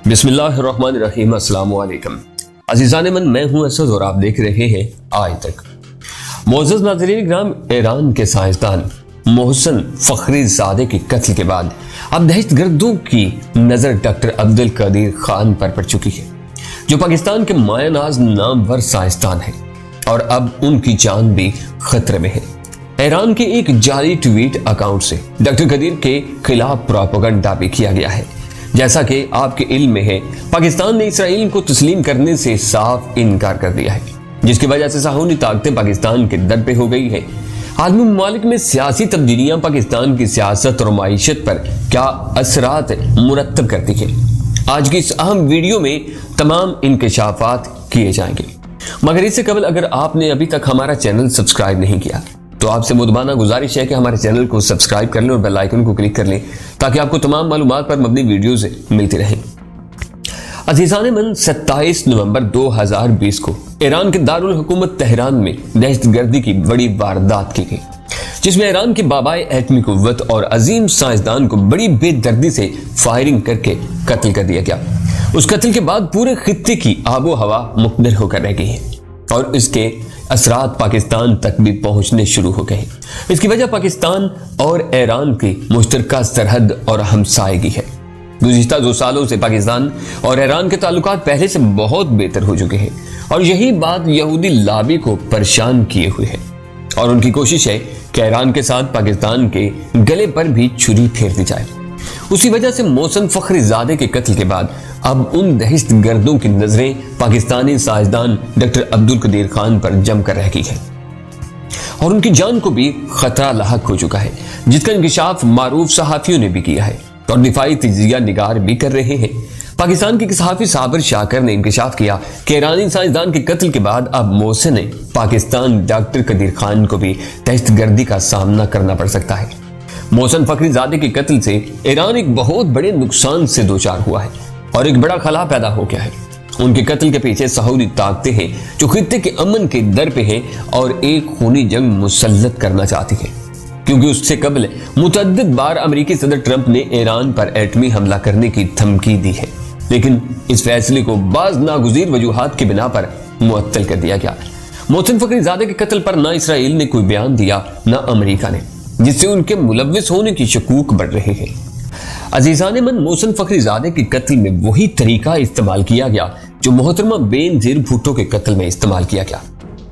बिस्मिल्लाहिर्रहमानिर्रहीम। अस्सलाम वालेकुम अज़ीज़ान मन, मैं हूं असद और आप देख रहे हैं आज तक। मोअज़्ज़ज़ नाज़रीन ग्राम, ईरान के साइंसदान मोहसिन फ़खरीज़ादे के कत्ल के बाद अब दहशतगर्दों की नज़र डॉक्टर अब्दुल कदीर खान पर पड़ चुकी है, जो पाकिस्तान के मायनाज नामवर साइंसदान हैं और अब उनकी जान भी खतरे में है। ईरान के एक जाली ट्वीट अकाउंट से डॉक्टर कदीर के खिलाफ प्रोपेगेंडा भी किया गया है। जैसा कि आपके इल्म में है, पाकिस्तान ने इसराइल को तस्लीम करने से साफ इनकार कर दिया है, जिसकी वजह से साहूनी ताकतें पाकिस्तान के दर पे हो गई है। आलमी ममालिक में सियासी तब्दीलियां पाकिस्तान की सियासत और माईशत पर क्या असरात मुरतब करती है, आज की इस अहम वीडियो में तमाम इंकशाफात किए जाएंगे। मगर इससे कबल अगर आपने अभी तक हमारा चैनल सब्सक्राइब नहीं किया तो आपसे मुदबाना गुजारिश है कि हमारे चैनल को सब्सक्राइब कर लें और बेल आइकन को क्लिक कर लें, ताकि आपको तमाम मालूमात पर मबनी वीडियोस मिलती रहें। अज़ीज़ान मन, 27 नवंबर 2020 को ईरान के दारुल हुकूमत तेहरान में दहशतगर्दी की बड़ी वारदात की गई, जिसमें ईरान के बाबाए एटमी कुव्वत और अजीम साइंसदान को बड़ी बेदर्दी से फायरिंग करके कत्ल कर दिया गया। उस कत्ल के बाद पूरे खित्ते की आबो हवा मुख्तलिफ होकर रह गई है और इसके असरात पाकिस्तान तक भी पहुंचने शुरू हो गए। इसकी वजह पाकिस्तान और ईरान की मुश्तरका सरहद और हमसायगी है। गुज़िश्ता 2 सालों से पाकिस्तान और ईरान के ताल्लुकात पहले से बहुत बेहतर हो चुके हैं और यही बात यहूदी लाबी को परेशान किए हुए है और उनकी कोशिश है कि ईरान के साथ पाकिस्तान के गले पर भी छुरी फेर दी जाए। उसी वजह से मोहसिन फ़खरीज़ादे के कत्ल के बाद अब उन दहशतगर्दों की नजरें पाकिस्तानी साइंसदान डॉक्टर अब्दुल कदीर खान पर जमकर रह गई है और उनकी जान को भी खतरा लाहक हो चुका है, जिसका इंकशाफ मारूफ सहाफियों ने भी किया है और दिफाई तजिया निगार भी कर रहे हैं। पाकिस्तान के सहाफी साबिर शाकर ने इंकशाफ किया कि ईरानी साइंसदान के कत्ल के बाद अब मोहसिन ने पाकिस्तान डॉक्टर कदीर खान को भी दहशतगर्दी का सामना करना पड़ सकता है। मोहसिन फ़खरीज़ादे के कत्ल से ईरान एक बहुत बड़े नुकसान से दो चार हुआ है और एक बड़ा खला पैदा हो गया है। उनके कत्ल के पीछे सऊदी ताकतें हैं जो खित्ते के अमन के दर पे हैं और एक खूनी जंग मुसल्लत करना चाहती है, क्योंकि उससे कबल मुतअद्दिद बार अमेरिकी सदर ट्रंप ने ईरान पर एटमी हमला करने की धमकी दी है, लेकिन इस फैसले को बाज नागुज़ीर वजूहात की बिना पर मुअत्तल कर दिया गया। मोहसिन फ़खरीज़ादे के कत्ल पर ना इसराइल ने कोई बयान दिया ना अमेरिका ने, जिससे उनके मुलव्विस होने की शकूक बढ़ रहे हैं। अज़ीज़ान मन, मोहसिन फ़खरीज़ादे के कत्ल में वही तरीका इस्तेमाल किया गया जो मोहतरमा बेनज़ीर भुट्टो के कत्ल में इस्तेमाल किया गया।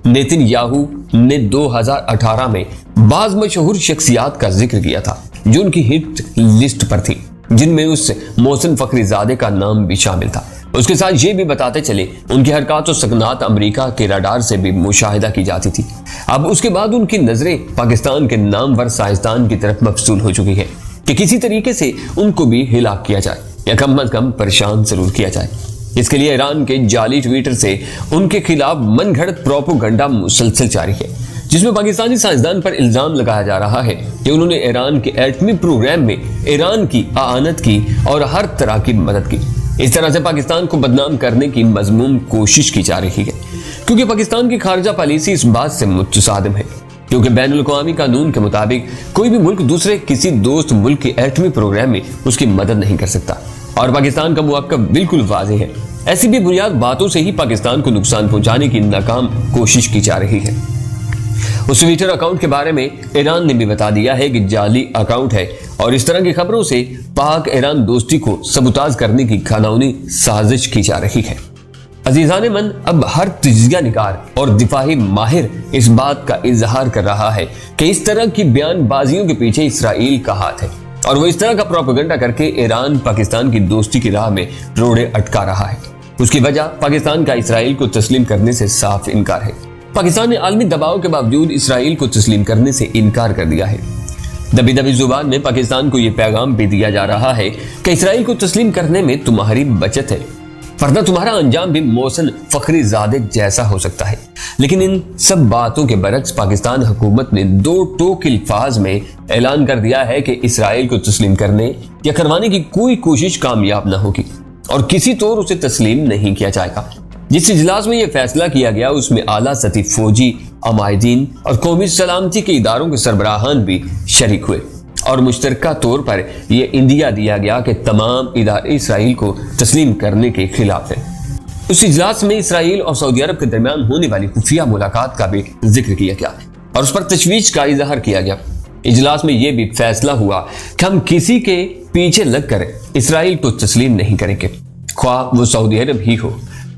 नेतन्याहू ने 2018 में बाज़ मशहूर शख्सियात का जिक्र किया था जो उनकी हिट लिस्ट पर थी, जिनमें उस मोहसिन फ़खरीज़ादे का नाम भी शामिल था। उसके साथ ये भी बताते चले उनकी हरकत और सकनात अमेरिका के रडार से भी मुशाहिदा की जाती थी। अब उसके बाद उनकी नजरें पाकिस्तान के नामवर साइंसदान की तरफ मबसूल हो चुकी है कि किसी तरीके से उनको भी हिलाक किया जाए या कम अज कम परेशान जरूर किया जाए। इसके लिए ईरान के जाली ट्विटर से उनके खिलाफ मनगढ़ंत प्रोपेगेंडा मुसलसल जारी है, जिसमें पाकिस्तानी साइंसदान पर इल्जाम लगाया जा रहा है कि उन्होंने ईरान के एटमी प्रोग्राम में ईरान की आनत की और हर तरह की मदद की। इस तरह से पाकिस्तान को बदनाम करने की मजमूम कोशिश की जा रही है, क्योंकि पाकिस्तान की खारजा पॉलिसी इस बात से मुतसादिम है, क्योंकि बैनुल-अक़वामी कानून के मुताबिक कोई भी मुल्क दूसरे किसी दोस्त मुल्क के एटमी प्रोग्राम में उसकी मदद नहीं कर सकता और पाकिस्तान का मौक़िफ़ बिल्कुल वाज़ेह है। ऐसी भी बुनियाद बातों से ही पाकिस्तान को नुकसान पहुंचाने की नाकाम कोशिश की जा रही है। उस ट्विटर अकाउंट के बारे में ईरान ने भी बता दिया है कि जाली अकाउंट है और इस तरह की खबरों से पाक ईरान दोस्ती को सबूताज करने की घिनौनी साजिश की जा रही है। अज़ीज़ान मन, अब हर तजिया निगार और दिफाही माहिर इस बात का इजहार कर रहा है कि इस तरह की बयानबाजियों के पीछे इसराइल का हाथ है और वो इस तरह का प्रोपेगेंडा करके ईरान पाकिस्तान की दोस्ती की राह में रोड़े अटका रहा है। उसकी वजह पाकिस्तान का इसराइल को तस्लीम करने से साफ इनकार है। पाकिस्तान ने आलमी दबाव के बावजूद इसराइल को तस्लीम करने से इनकार कर दिया है। दबी दबी जुबान में पाकिस्तान को यह पैगाम भी दिया जा रहा है कि इसराइल को तस्लीम करने में तुम्हारी बचत है, वरना तुम्हारा अंजाम भी मोहसिन फ़खरीज़ादे जैसा हो सकता है। लेकिन इन सब बातों के बरक्स पाकिस्तान हुकूमत ने 2 टोक अल्फाज में ऐलान कर दिया है कि इसराइल को तस्लीम करने या करवाने की कोई कोशिश कामयाब न होगी और किसी तौर उसे तस्लीम नहीं किया जाएगा। जिस इजलास में यह फैसला किया गया उसमें आला सती फौजी, अमायदीन और कौमी सलामती के इदारों के सरबराहान भी शरीक हुए اور مشترکہ طور پر یہ اندیا دیا گیا کہ تمام ادارے اسرائیل کو تسلیم کرنے کے خلاف ہیں۔ اس اجلاس میں اسرائیل اور سعودی عرب کے درمیان ہونے والی خفیہ ملاقات کا بھی ذکر کیا گیا اور اس پر تشویش کا اظہار کیا گیا۔ اجلاس میں یہ بھی فیصلہ ہوا کہ ہم کسی کے پیچھے لگ کر اسرائیل کو تسلیم نہیں کریں گے، خواہ وہ سعودی عرب ہی ہو۔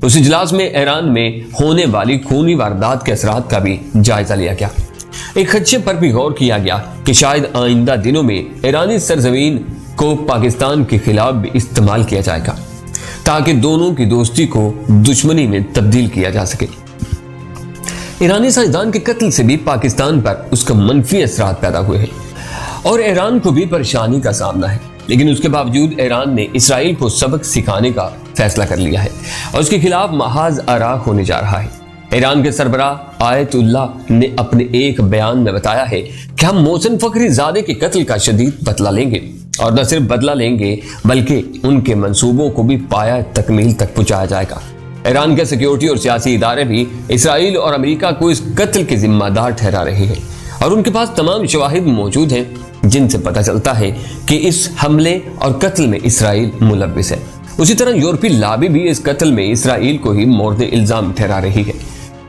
اس اجلاس میں ایران میں ہونے والی خونی واردات کے اثرات کا بھی جائزہ لیا گیا۔ ایک خدشے پر بھی غور کیا گیا کہ شاید آئندہ دنوں میں ایرانی سرزمین کو پاکستان کے خلاف بھی استعمال کیا جائے گا تاکہ دونوں کی دوستی کو دشمنی میں تبدیل کیا جا سکے۔ ایرانی سائنسدان کے قتل سے بھی پاکستان پر اس کا منفی اثرات پیدا ہوئے ہیں اور ایران کو بھی پریشانی کا سامنا ہے، لیکن اس کے باوجود ایران نے اسرائیل کو سبق سکھانے کا فیصلہ کر لیا ہے اور اس کے خلاف محاذ آراغ ہونے جا رہا ہے۔ ایران کے سربراہ آیت اللہ نے اپنے ایک بیان میں بتایا ہے کہ ہم محسن فخری زادے کے قتل کا شدید بدلہ لیں گے، اور نہ صرف بدلہ لیں گے بلکہ ان کے منصوبوں کو بھی پایہ تکمیل تک پہنچایا جائے گا۔ ایران کے سیکیورٹی اور سیاسی ادارے بھی اسرائیل اور امریکہ کو اس قتل کے ذمہ دار ٹھہرا رہے ہیں اور ان کے پاس تمام شواہد موجود ہیں جن سے پتہ چلتا ہے کہ اس حملے اور قتل میں اسرائیل ملوث ہے۔ اسی طرح یورپی لابی بھی اس قتل میں اسرائیل کو ہی مورد الزام ٹھہرا رہی ہے۔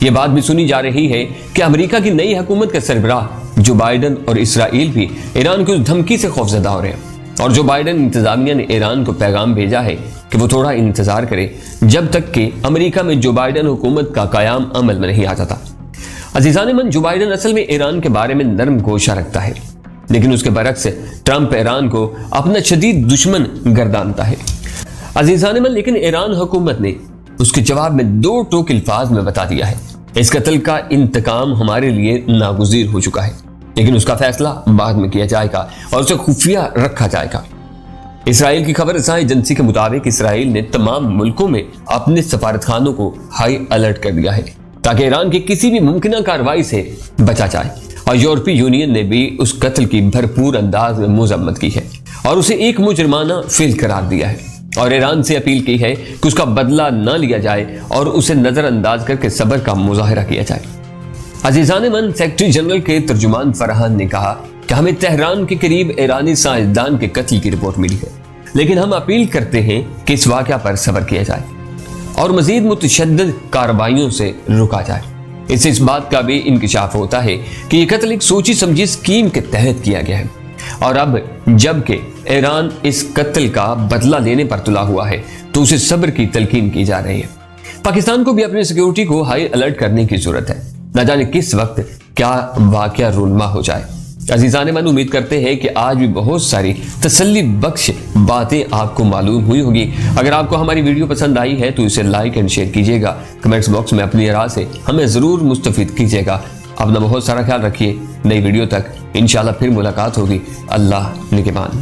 یہ بات بھی سنی جا رہی ہے کہ امریکہ کی نئی حکومت کے سربراہ جو بائیڈن اور اسرائیل بھی ایران کی اس دھمکی سے خوفزدہ ہو رہے ہیں، اور جو بائیڈن انتظامیہ نے ایران کو پیغام بھیجا ہے کہ وہ تھوڑا انتظار کرے جب تک کہ امریکہ میں جو بائیڈن حکومت کا قیام عمل میں نہیں آ جاتا۔ عزیزان من، جو بائیڈن اصل میں ایران کے بارے میں نرم گوشہ رکھتا ہے، لیکن اس کے برعکس ٹرمپ ایران کو اپنا شدید دشمن گردانتا ہے۔ عزیزان من، لیکن ایران حکومت نے اس کے جواب میں دو ٹوک الفاظ میں بتا دیا ہے، اس قتل کا انتقام ہمارے لیے ناگزیر ہو چکا ہے، لیکن اس کا فیصلہ بعد میں کیا جائے گا اور اسے خفیہ رکھا جائے گا۔ اسرائیل کی خبر رساں ایجنسی کے مطابق اسرائیل نے تمام ملکوں میں اپنے سفارتخانوں کو ہائی الرٹ کر دیا ہے تاکہ ایران کی کسی بھی ممکنہ کارروائی سے بچا جائے، اور یورپی یونین نے بھی اس قتل کی بھرپور انداز میں مذمت کی ہے اور اسے ایک مجرمانہ فعل قرار دیا ہے، اور ایران سے اپیل کی ہے کہ اس کا بدلہ نہ لیا جائے اور اسے نظر انداز کر کے صبر کا مظاہرہ کیا جائے۔ عزیزان من، سیکرٹری جنرل کے ترجمان فرحان نے کہا کہ ہمیں تہران کے قریب ایرانی سائنسدان کے قتل کی رپورٹ ملی ہے، لیکن ہم اپیل کرتے ہیں کہ اس واقعہ پر صبر کیا جائے اور مزید متشدد کارروائیوں سے رکا جائے۔ اس سے اس بات کا بھی انکشاف ہوتا ہے کہ یہ قتل ایک سوچی سمجھی اسکیم کے تحت کیا گیا ہے، اور اب جب کہ ایران اس قتل کا بدلہ لینے پر تلا ہوا ہے تو اسے صبر کی تلقین کی جا رہی ہے۔ پاکستان کو بھی اپنی سیکیورٹی کو ہائی الرٹ کرنے کی ضرورت ہے، نہ جانے کس وقت کیا واقعہ رونما ہو جائے۔ عزیزان من، امید کرتے ہیں کہ آج بھی بہت ساری تسلی بخش باتیں آپ کو معلوم ہوئی ہوگی۔ اگر آپ کو ہماری ویڈیو پسند آئی ہے تو اسے لائک اینڈ شیئر کیجیے گا، کمنٹس باکس میں اپنی آراء سے ہمیں ضرور مستفید کیجیے گا۔ اپنا بہت سارا خیال رکھیے، نئی ویڈیو تک انشاءاللہ پھر ملاقات ہوگی۔ اللہ نگہبان۔